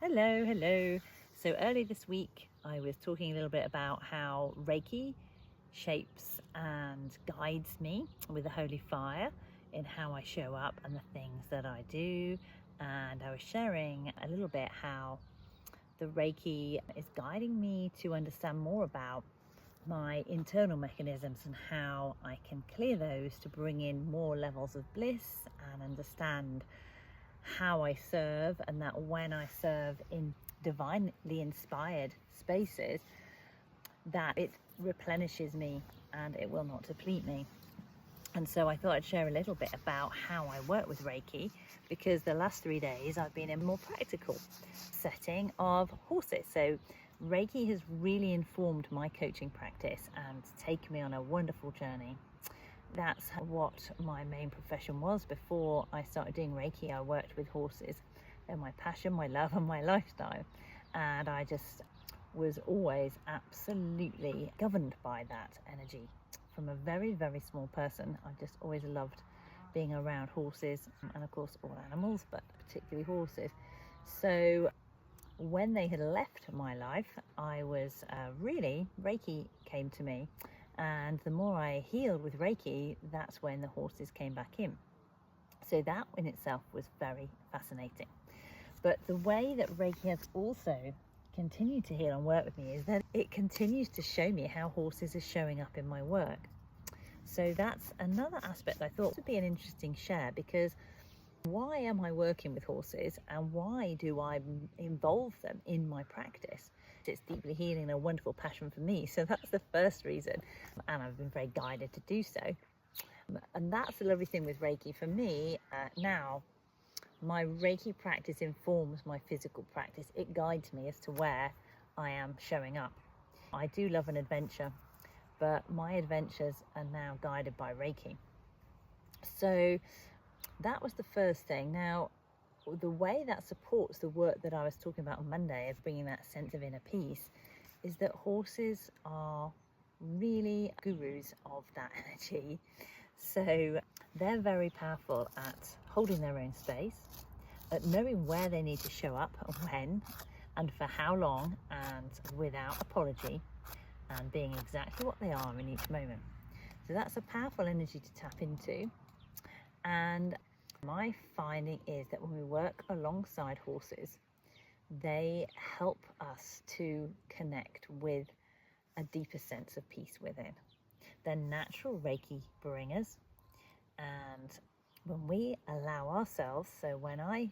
Hello. So early this week, I was talking a little bit about how Reiki shapes and guides me with the holy fire in how I show up and the things that I do. And I was sharing a little bit how the Reiki is guiding me to understand more about my internal mechanisms and how I can clear those to bring in more levels of bliss and understand how I serve, and that when I serve in divinely inspired spaces, that it replenishes me and it will not deplete me. And so I thought I'd share a little bit about how I work with Reiki, because the last 3 days I've been in a more practical setting of horses. So Reiki has really informed my coaching practice and taken me on a wonderful journey. That's what my main profession was. Before I started doing Reiki, I worked with horses. They're my passion, my love, and my lifestyle. And I just was always absolutely governed by that energy. From a very, very small person, I just always loved being around horses, and of course all animals, but particularly horses. So when they had left my life, I was Reiki came to me. And the more I healed with Reiki, that's when the horses came back in. So that in itself was very fascinating. But the way that Reiki has also continued to heal and work with me is that it continues to show me how horses are showing up in my work. So that's another aspect I thought would be an interesting share, because why am I working with horses and why do I involve them in my practice? It's deeply healing and a wonderful passion for me. So that's the first reason. And I've been very guided to do so. And that's the lovely thing with Reiki for me. Now, my Reiki practice informs my physical practice. It guides me as to where I am showing up. I do love an adventure, but my adventures are now guided by Reiki. So that was the first thing. Now, the way that supports the work that I was talking about on Monday of bringing that sense of inner peace is that horses are really gurus of that energy. So they're very powerful at holding their own space, at knowing where they need to show up and when and for how long, and without apology, and being exactly what they are in each moment. So that's a powerful energy to tap into. And my finding is that when we work alongside horses, they help us to connect with a deeper sense of peace within. They're natural Reiki bringers. And when we allow ourselves, so when I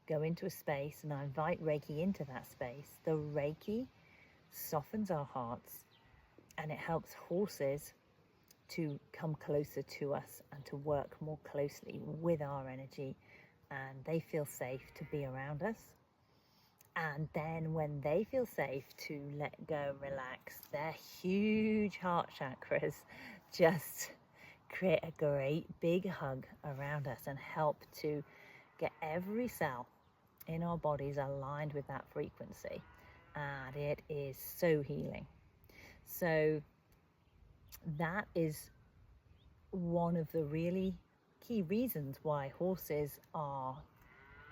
go into a space and I invite Reiki into that space, the Reiki softens our hearts and it helps horses to come closer to us and to work more closely with our energy, and they feel safe to be around us. And then when they feel safe to let go and relax, their huge heart chakras just create a great big hug around us and help to get every cell in our bodies aligned with that frequency. And it is so healing. So that is one of the really key reasons why horses are,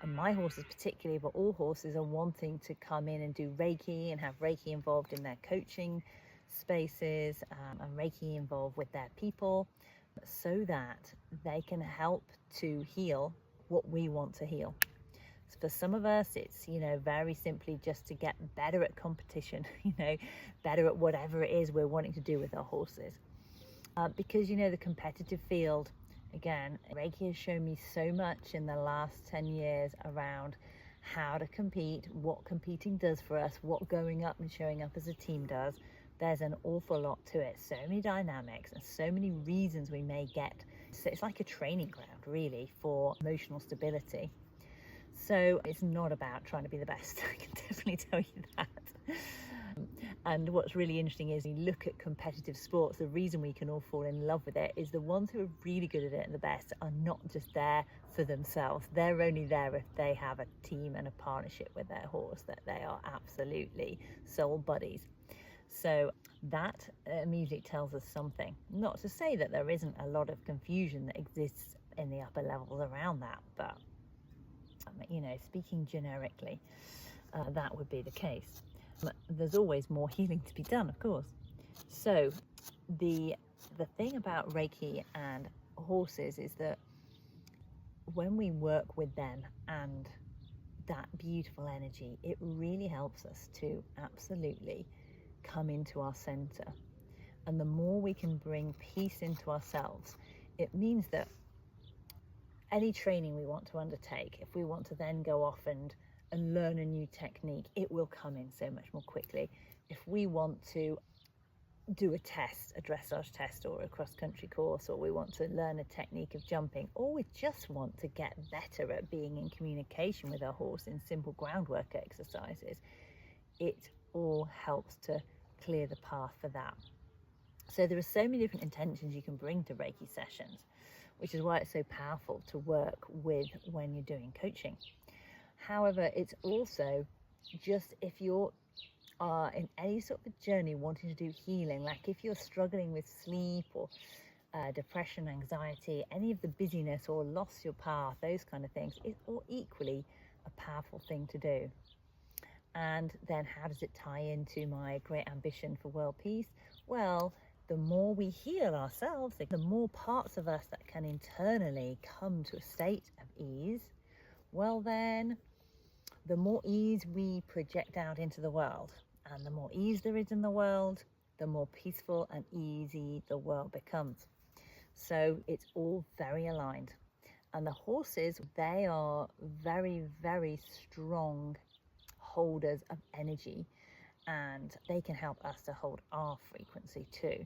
and my horses particularly, but all horses are wanting to come in and do Reiki and have Reiki involved in their coaching spaces, and Reiki involved with their people, so that they can help to heal what we want to heal. For some of us, it's, very simply just to get better at competition, better at whatever it is we're wanting to do with our horses. Because, the competitive field, again, Reiki has shown me so much in the last 10 years around how to compete, what competing does for us, what going up and showing up as a team does. There's an awful lot to it, so many dynamics and so many reasons we may get. So it's like a training ground, really, for emotional stability. So it's not about trying to be the best, I can definitely tell you that. And what's really interesting is you look at competitive sports, the reason we can all fall in love with it is the ones who are really good at it and the best are not just there for themselves. They're only there if they have a team and a partnership with their horse, that they are absolutely soul buddies. So that immediately tells us something. Not to say that there isn't a lot of confusion that exists in the upper levels around that, but speaking generically, that would be the case. But there's always more healing to be done, of course. So the thing about Reiki and horses is that when we work with them and that beautiful energy, it really helps us to absolutely come into our center. And the more we can bring peace into ourselves, it means that any training we want to undertake, if we want to then go off and learn a new technique, it will come in so much more quickly. If we want to do a test, a dressage test or a cross-country course, or we want to learn a technique of jumping, or we just want to get better at being in communication with our horse in simple groundwork exercises, it all helps to clear the path for that. So there are so many different intentions you can bring to Reiki sessions, which is why it's so powerful to work with when you're doing coaching. However, it's also just if you're in any sort of a journey wanting to do healing, like if you're struggling with sleep or depression, anxiety, any of the busyness or lost your path, those kind of things, it's all equally a powerful thing to do. And then how does it tie into my great ambition for world peace? Well, the more we heal ourselves, the more parts of us that can internally come to a state of ease, well then, the more ease we project out into the world. And the more ease there is in the world, the more peaceful and easy the world becomes. So it's all very aligned. And the horses, they are very, very strong holders of energy, and they can help us to hold our frequency too.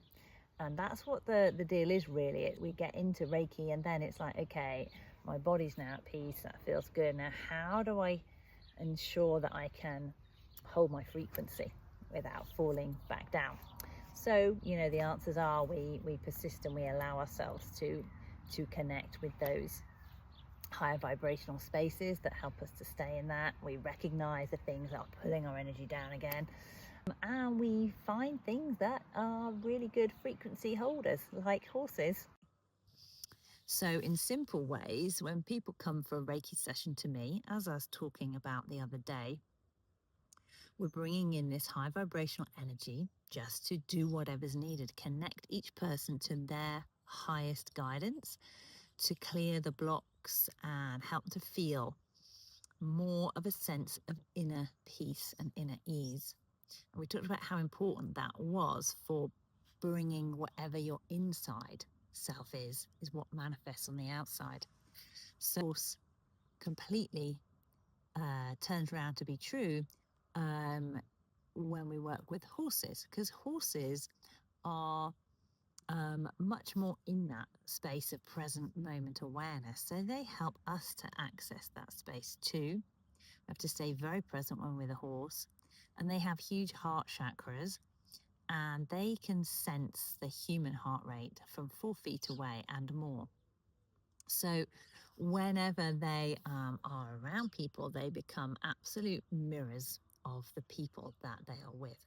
And that's what the deal is really. We get into Reiki and then it's like, okay, my body's now at peace, that feels good. Now how do I ensure that I can hold my frequency without falling back down? So the answers are we persist and we allow ourselves to connect with those higher vibrational spaces that help us to stay in that. We recognize the things that are pulling our energy down again, and we find things that are really good frequency holders, like horses. So in simple ways, when people come for a Reiki session to me, as I was talking about the other day, we're bringing in this high vibrational energy just to do whatever's needed, connect each person to their highest guidance, to clear the blocks and help to feel more of a sense of inner peace and inner ease. And we talked about how important that was for bringing whatever your inside self is what manifests on the outside. So, of course, completely turns around to be true when we work with horses, because horses are much more in that space of present moment awareness. So they help us to access that space too. We have to stay very present when we're with a horse. And they have huge heart chakras, and they can sense the human heart rate from 4 feet away and more. So whenever they are around people, they become absolute mirrors of the people that they are with.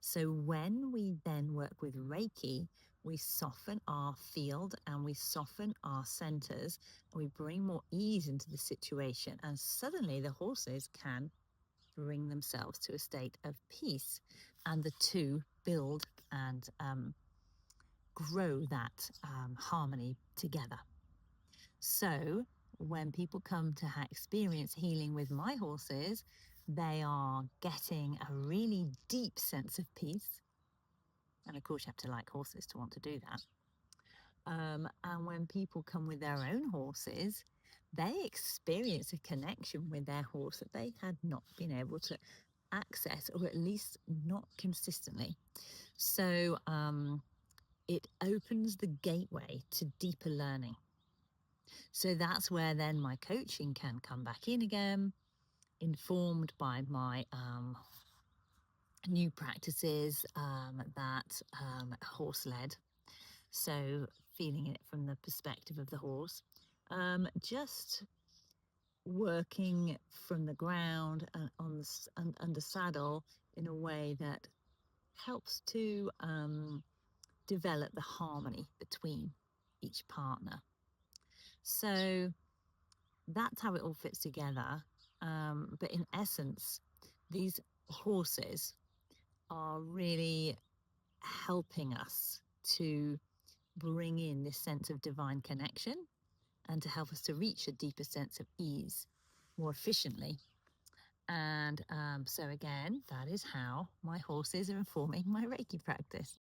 So when we then work with Reiki, we soften our field and we soften our centers, and we bring more ease into the situation, and suddenly the horses can bring themselves to a state of peace, and the two build and grow that harmony together. So when people come to experience healing with my horses, they are getting a really deep sense of peace. And of course, you have to like horses to want to do that. And when people come with their own horses, they experience a connection with their horse that they had not been able to access, or at least not consistently. So it opens the gateway to deeper learning. So that's where then my coaching can come back in again, informed by my new practices that horse-led. So feeling it from the perspective of the horse, just working from the ground and under saddle in a way that helps to develop the harmony between each partner. So that's how it all fits together. But in essence, these horses are really helping us to bring in this sense of divine connection and to help us to reach a deeper sense of ease more efficiently. And so again, that is how my horses are informing my Reiki practice.